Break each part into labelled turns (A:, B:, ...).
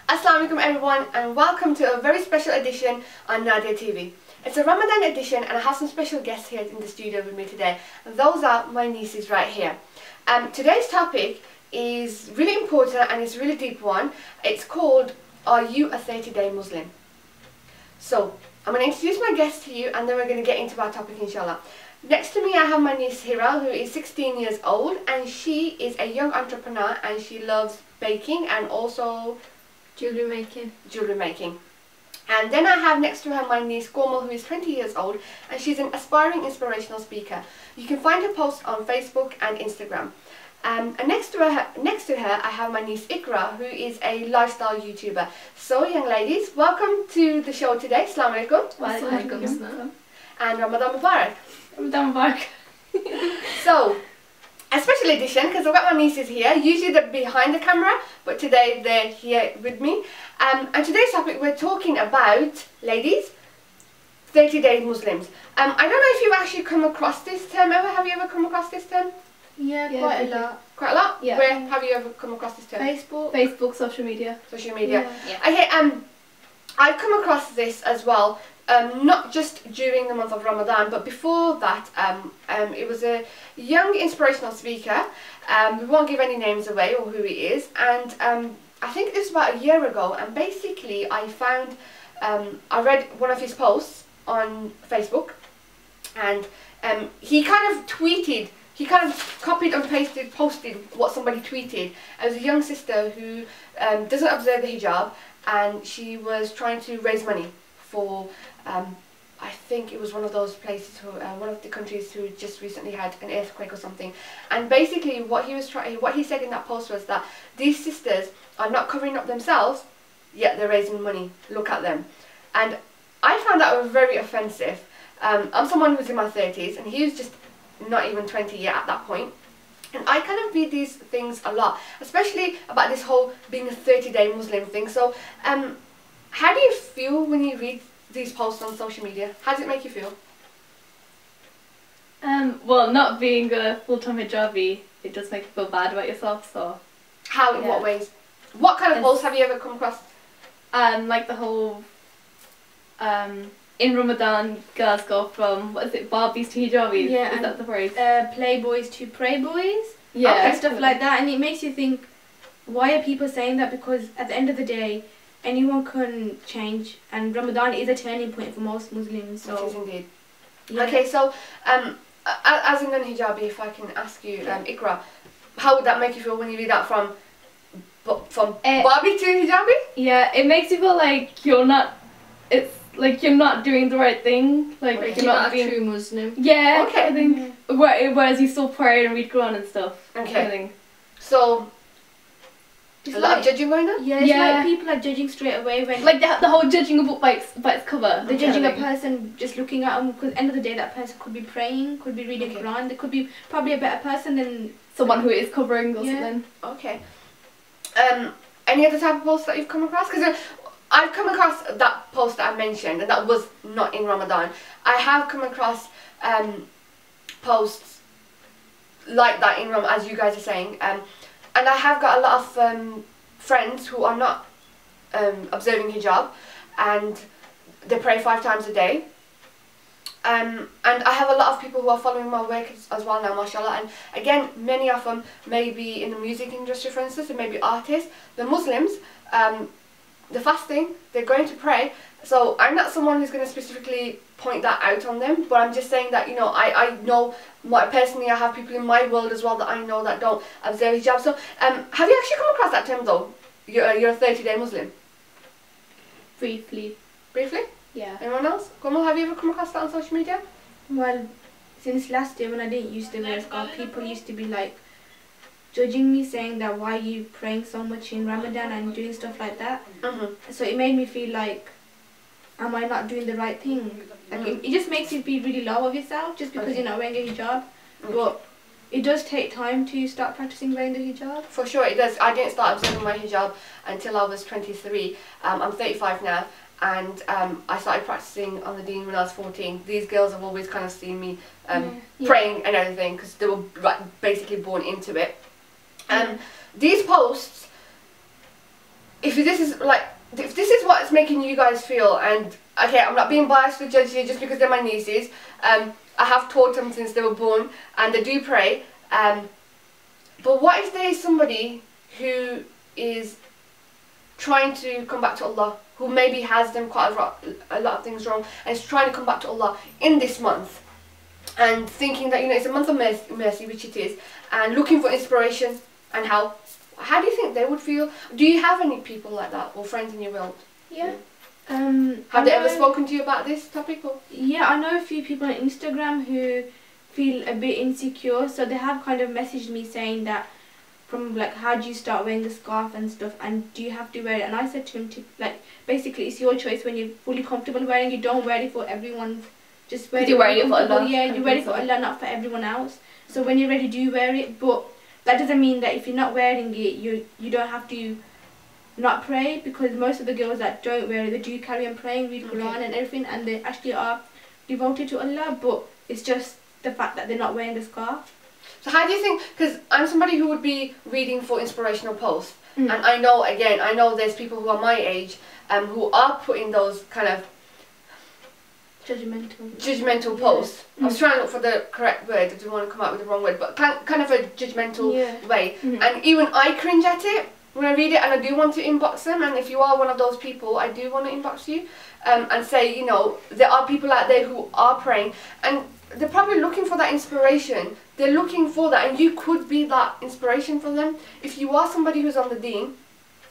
A: Assalamu alaikum everyone, and welcome to a very special edition on Nadia TV. It's a Ramadan edition and I have some special guests here in the studio with me today, and those are my nieces right here. Today's topic is really important and it's a really deep one. It's called, Are You a 30-Day Muslim? So I'm going to introduce my guests to you and then we're going to get into our topic, inshallah. Next to me I have my niece Hira, who is 16 years old, and she is a young entrepreneur and she loves baking and also
B: Jewellery making.
A: And then I have next to her my niece Komal, who is 20 years old, and she's an aspiring inspirational speaker. You can find her posts on Facebook and Instagram. And next to her I have my niece Ikra, who is a lifestyle YouTuber. So young ladies, welcome to the show today. Assalamu alaikum.
B: Wa alaikum assalam.
A: And Ramadan Mubarak.
B: Ramadan Mubarak.
A: So, a special edition because I've got my nieces here. Usually they're behind the camera, but today they're here with me. And today's topic, we're talking about, ladies, 30-day Muslims. I don't know if you've actually come across this term ever. Have you ever come across this term?
B: Yeah, quite a lot.
A: Quite a lot?
B: Yeah.
A: Where have you ever come across this term?
B: Facebook, social media.
A: Social media.
B: Yeah.
A: Okay, I've come across this as well. Not just during the month of Ramadan, but before that, it was a young inspirational speaker. We won't give any names away or who he is, and I think this was about a year ago, and basically I found, I read one of his posts on Facebook, and he kind of tweeted, he kind of copied and posted what somebody tweeted. It was a young sister who doesn't observe the hijab, and she was trying to raise money for, I think it was one of those places, who, one of the countries who just recently had an earthquake or something. And basically what he said in that post was that these sisters are not covering up themselves, yet they're raising money. Look at them. And I found that very offensive. I'm someone who's in my 30s, and he was just not even 20 yet at that point. And I kind of read these things a lot, especially about this whole being a 30-day Muslim thing. So, how do you feel when you read these posts on social media? How does it make you feel?
B: Well, not being a full-time hijabi, it does make you feel bad about yourself, so...
A: How, in what ways? What kind of posts have you ever come across?
B: Like the whole, in Ramadan, girls go from, what is it, Barbies to hijabis?
C: Yeah,
B: is that the phrase?
C: Playboys to pray boys.
B: Yeah.
C: And stuff like that, and it makes you think, why are people saying that? Because at the end of the day, anyone can change, and Ramadan is a turning point for most Muslims. So.
A: It is indeed.
C: Yeah.
A: Okay, so as a non-hijabi, if I can ask you, Ikra, how would that make you feel when you read that from Barbie to hijabi?
B: Yeah, it makes you feel like you're not, it's like you're not doing the right thing, like
A: Okay.
B: you're not being
C: a true Muslim.
B: Yeah,
A: Okay.
B: I think. Whereas you still pray and read Quran and stuff.
A: Okay.
B: I think.
A: So,
C: It's
A: a lot of
C: like,
A: judging going on?
C: yeah, it's
B: Yeah.
C: like people are judging straight away when
B: Like the whole judging a book by its cover.
C: they're judging a
B: thing.
C: person just looking at them. Because at the end of the day, that person could be praying, could be reading
A: Okay.
C: Quran. They could be probably a better person than
B: Someone who is covering or
C: Yeah.
B: something.
A: Okay. Any other type of posts that you've come across? Because I've come across that post that I mentioned, and that was not in Ramadan. I have come across posts like that in Ramadan, as you guys are saying, and I have got a lot of friends who are not observing hijab, and they pray 5 times a day. And I have a lot of people who are following my work as well now, mashallah, and again, many of them may be in the music industry, for instance, they may be artists. The Muslims, the fasting, they're going to pray, so I'm not someone who's going to specifically point that out on them, but I'm just saying that, you know, I know, personally I have people in my world as well that I know that don't observe hijab. So have you actually come across that term though? You're a 30-day Muslim?
C: briefly.
A: Briefly?
C: Yeah.
A: Anyone else? Komal, have you ever come across that on social media?
C: Well, since last year when I didn't use the wear scarf, people used to be like judging me, saying that why are you praying so much in Ramadan and doing stuff like that. So it made me feel like, am I not doing the right thing? Like it just makes you be really low of yourself just because you're not wearing a hijab. But it does take time to start practicing wearing the hijab.
A: For sure it does. I didn't start observing my hijab until I was 23. I'm 35 now, and I started practicing on the deen when I was 14. These girls have always kind of seen me praying and everything because they were basically born into it. These posts if this is like, if this is what's making you guys feel, and okay, I'm not being biased to judge you just because they're my nieces. I have taught them since they were born, and they do pray. But what if there is somebody who is trying to come back to Allah, who maybe has done quite a lot of things wrong, and is trying to come back to Allah in this month, and thinking that, you know, it's a month of mercy, which it is, and looking for inspiration and help. How do you think they would feel? Do you have any people like that, or friends in your world?
C: Yeah.
A: Have they ever spoken to you about this topic? Or?
C: Yeah, I know a few people on Instagram who feel a bit insecure, so they have kind of messaged me saying that, from like, how do you start wearing the scarf and stuff, and do you have to wear it? And I said to him, like, basically it's your choice. When you're fully comfortable wearing it, don't wear it for everyone. Just wear it. You're wearing it for Allah. Yeah, you wear it for Allah, not for everyone else. So when you're ready, do wear it. But that doesn't mean that if you're not wearing it, you don't have to not pray, because most of the girls that don't wear it, they do carry on praying, read Quran and everything, and they actually are devoted to Allah. But it's just the fact that they're not wearing the scarf.
A: So how do you think, because I'm somebody who would be reading for inspirational posts, and I know there's people who are my age who are putting those kind of judgmental posts. I was trying to look for the correct word, I didn't want to come out with the wrong word, but kind of a judgmental way. And even I cringe at it when I read it, and I do want to inbox them. And if you are one of those people, I do want to inbox you and say, you know, there are people out there who are praying, and they're probably looking for that inspiration. They're looking for that, and you could be that inspiration for them. If you are somebody who's on the deen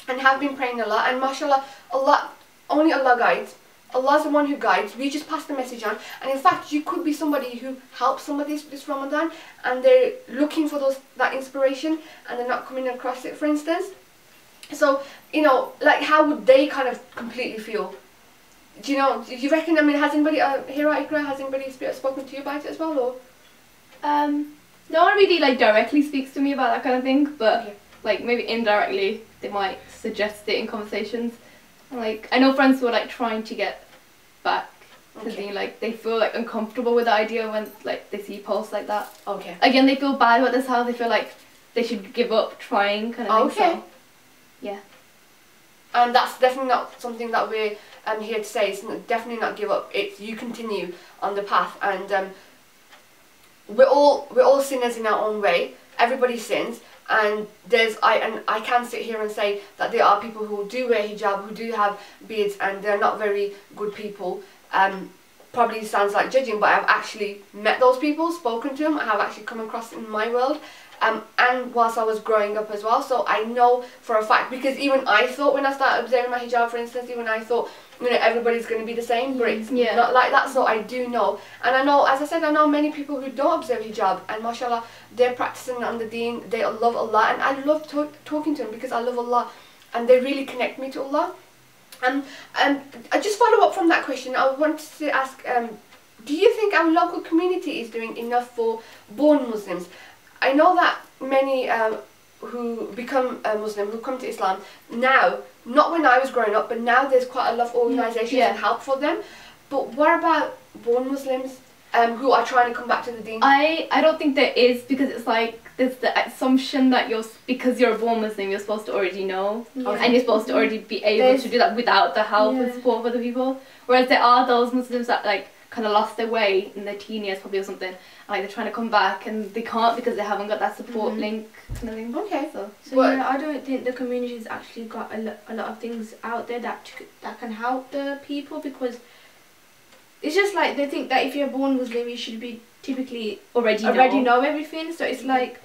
A: and have been praying a lot, and mashallah, Allah, only Allah guides. Allah's the one who guides. We just pass the message on. And in fact, you could be somebody who helps somebody this Ramadan, and they're looking for that inspiration, and they're not coming across it, for instance. So, you know, like, how would they kind of completely feel? Do you reckon, I mean, has anybody here at Iqra, has anybody spoken to you about it as well, or?
B: No one really like directly speaks to me about that kind of thing, but like maybe indirectly they might suggest it in conversations. And, like, I know friends who are like trying to get back to the, like, they feel like uncomfortable with the idea when like they see posts like that. Again, they feel bad about this, how they feel like they should give up trying kind of thing. So, yeah.
A: And that's definitely not something that we're here to say. It's definitely not give up. It's you continue on the path, and we're all sinners in our own way. Everybody sins, and I can sit here and say that there are people who do wear hijab, who do have beards, and they're not very good people. Probably sounds like judging, but I've actually met those people, spoken to them. I have actually come across in my world. And whilst I was growing up as well, so I know for a fact, because even I thought when I started observing my hijab, for instance, even I thought, you know, everybody's going to be the same, but it's not like that. So I do know, and I know, as I said, I know many people who don't observe hijab, and mashallah, they're practicing on the deen, they love Allah, and I love talking to them because I love Allah, and they really connect me to Allah. And I just follow up from that question, I wanted to ask, do you think our local community is doing enough for born Muslims? I know that many who become Muslim, who come to Islam now, not when I was growing up, but now there's quite a lot of organisations and help for them. But what about born Muslims who are trying to come back to the deen?
B: I don't think there is, because it's like there's the assumption that because you're a born Muslim, you're supposed to already know, and you're supposed to already be able to do that without the help and support of other people. Whereas there are those Muslims that like kind of lost their way in their teen years probably or something, and like they're trying to come back and they can't because they haven't got that support link kind of thing.
A: Okay.
C: So yeah, I don't think the community's actually got a lot of things out there that can help the people, because it's just like they think that if you're born Muslim you should be typically already know everything. So it's like,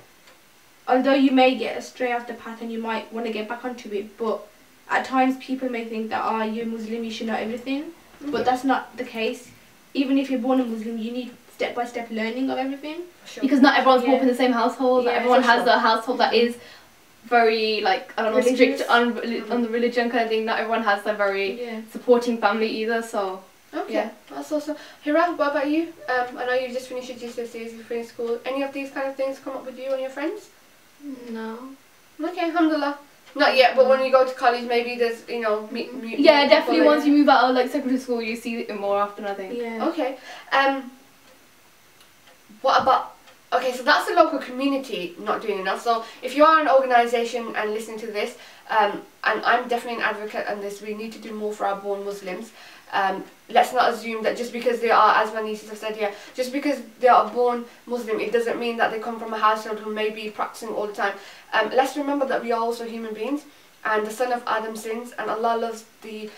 C: although you may get astray off the path and you might want to get back onto it, but at times people may think that you're Muslim, you should know everything, but that's not the case. Even if you're born a Muslim, you need step-by-step learning of everything.
B: Because not everyone's brought up in the same household. Everyone has a household that is very, like, I don't know, strict on the religion kind of thing. Not everyone has a very supporting family either, so...
A: That's awesome. Hira, what about you? I know you just finished your GCSEs, you're in school. Any of these kind of things come up with you and your friends?
C: No.
A: Okay, alhamdulillah. Not yet, but when you go to college, maybe there's, you know,
B: yeah, definitely once you move out of, like, secondary school, you see it more often, I think.
C: Yeah.
A: Okay. What about... Okay, so that's the local community not doing enough. So if you are an organisation and listening to this, and I'm definitely an advocate on this. We need to do more for our born Muslims. Let's not assume that just because they are, as my nieces have said here, just because they are born Muslim, it doesn't mean that they come from a household who may be practicing all the time. Let's remember that we are also human beings, and the son of Adam sins, and Allah loves the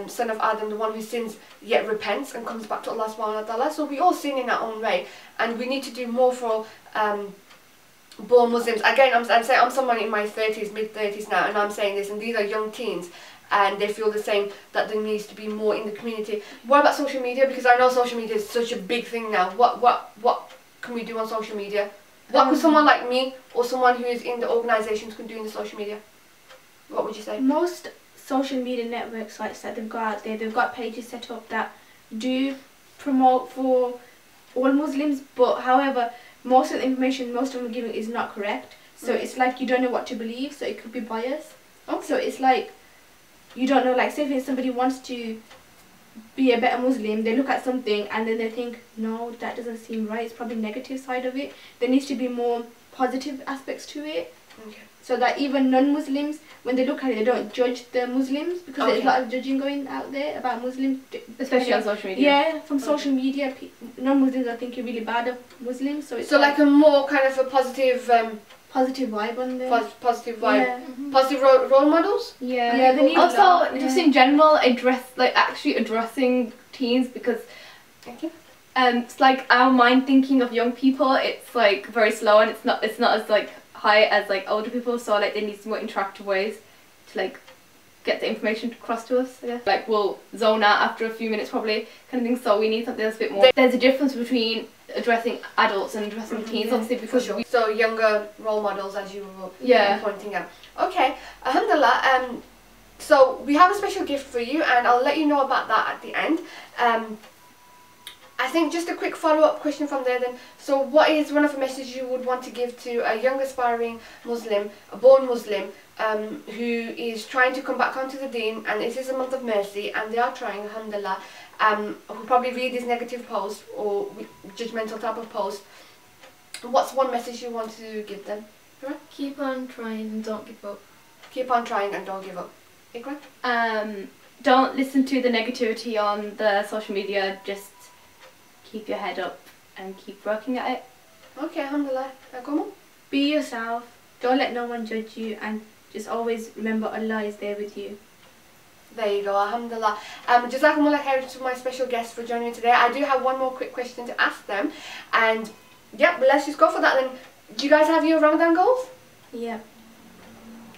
A: son of Adam, the one who sins yet repents and comes back to Allah subhanahu wa ta'ala. So we all sin in our own way, and we need to do more for born Muslims. Again, I'm someone in my 30s, mid-30s now, and I'm saying this, and these are young teens, and they feel the same, that there needs to be more in the community. What about social media? Because I know social media is such a big thing now. What can we do on social media? What could someone like me or someone who is in the organisations can do in the social media? What would you say?
C: Most social media network sites that they've got out there, they've got pages set up that do promote for all Muslims, but however, most of the information most of them are giving is not correct. So it's like you don't know what to believe, so it could be biased.
A: Okay.
C: So it's like you don't know, like say if somebody wants to be a better Muslim, they look at something and then they think, no, that doesn't seem right, it's probably negative side of it. There needs to be more positive aspects to it.
A: Okay.
C: So that even non-Muslims, when they look at it, they don't judge the Muslims, because there's a lot of judging going out there about Muslims.
B: Especially on social media.
C: Yeah, from social media, non-Muslims are thinking really bad of Muslims. So it's
A: like a more kind of a positive
C: positive vibe on there.
A: Positive vibe.
C: Yeah.
A: Positive role models?
B: Yeah.
C: Yeah, they need
B: also,
C: that,
B: just
C: yeah.
B: in general, actually addressing teens, because
A: Okay.
B: it's like our mind thinking of young people, it's like very slow, and it's not as like high as like older people, so like they need some more interactive ways to like get the information across to us, I guess. Like we'll zone out after a few minutes probably, kind of thing, so we need something that's a bit more. There's a difference between addressing adults and addressing teens, obviously, because
A: So younger role models, as you were pointing out. Okay, alhamdulillah, so we have a special gift for you, and I'll let you know about that at the end. I think just a quick follow-up question from there then. So what is one of the messages you would want to give to a young aspiring Muslim, a born Muslim, who is trying to come back onto the deen, and it is a month of mercy, and they are trying, alhamdulillah, who probably read these negative posts or judgmental type of posts? What's one message you want to give them? Right?
D: Keep on trying and don't give up.
A: Keep on trying and don't give up. Ikra?
B: Don't listen to the negativity on the social media, just keep your head up and keep working at it.
A: Okay, alhamdulillah. Komal?
C: Be yourself, don't let no one judge you, and just always remember Allah is there with you.
A: There you go, alhamdulillah. Jazakumullah khair to my special guests for joining me today. I do have one more quick question to ask them, and yeah, let's just go for that then. Do you guys have your Ramadan goals?
C: Yeah.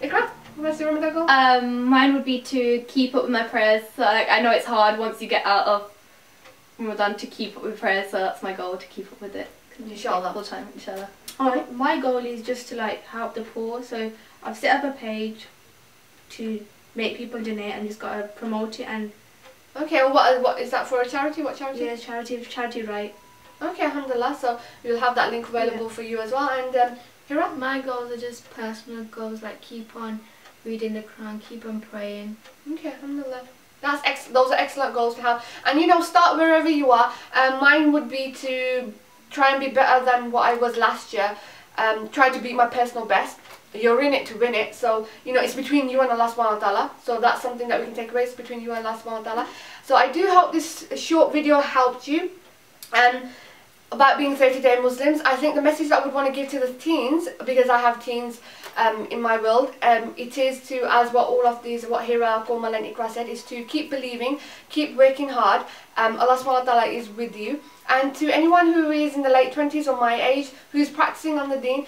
A: Ikra, what's your Ramadan goal?
B: Mine would be to keep up with my prayers. So, like, I know it's hard once you get out of Ramadan to keep up with prayers, so that's my goal, to keep up with it.
A: Inshallah.
B: Full time, inshallah.
C: My goal is just to like help the poor, so I've set up a page to make people donate and just gotta promote it. And
A: okay, well, what is that for, a charity? What charity?
C: yeah, charity right.
A: Okay, alhamdulillah, so we'll have that link available for you as well. And Hira?
D: My goals are just personal goals, like keep on reading the Quran, keep on praying.
A: Okay, alhamdulillah. Those are excellent goals to have. And you know, start wherever you are. Mine would be to try and be better than what I was last year. Try to beat my personal best. You're in it to win it, so you know it's between you and Allah subhanahu wa ta'ala. So that's something that we can take away, it's between you and Allah subhanahu wa ta'ala. So I do hope this short video helped you. About being 30-day Muslims, I think the message that I would want to give to the teens, because I have teens in my world, it is to, as what Hira, Komal and Ikra said, is to keep believing, keep working hard. Allah subhanahu wa ta'ala is with you. And to anyone who is in the late 20s or my age, who is practicing on the deen,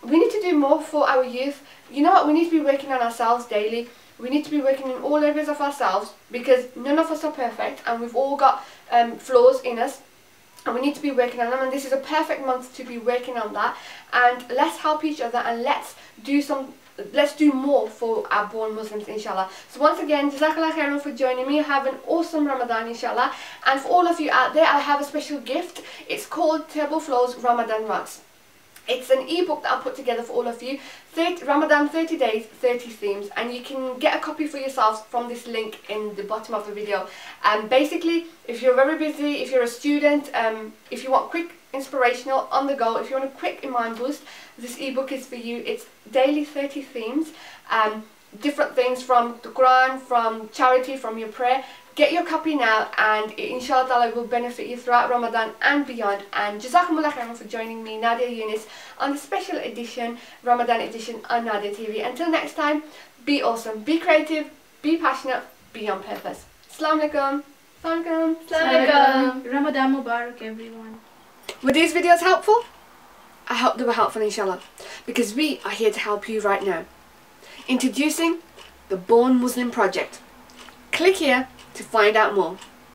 A: we need to do more for our youth. You know what, we need to be working on ourselves daily. We need to be working in all areas of ourselves, because none of us are perfect and we've all got flaws in us. And we need to be working on them, and this is a perfect month to be working on that. And let's help each other, and let's do more for our born Muslims, inshallah. So once again, Jazakallah khairan for joining me. Have an awesome Ramadan, inshallah. And for all of you out there, I have a special gift. It's called Table Flow's Ramadan Rugs. It's an ebook that I put together for all of you. Ramadan 30 days, 30 themes, and you can get a copy for yourselves from this link in the bottom of the video. And basically, if you're very busy, if you're a student, if you want quick, inspirational, on the go, if you want a quick iman boost, this ebook is for you. It's daily 30 themes. different things from the Quran, from charity, from your prayer. Get your copy now, and inshallah will benefit you throughout Ramadan and beyond. And Jazakumullah khairan for joining me, Nadia Yunus, on the special edition, Ramadan edition on Nadia TV. Until next time, be awesome, be creative, be passionate, be on purpose. Assalamu alaikum. Assalamu alaikum.
C: Ramadan Mubarak, everyone.
A: Were these videos helpful? I hope they were helpful, inshallah, because we are here to help you right now. Introducing the Born Muslim Project. Click here to find out more.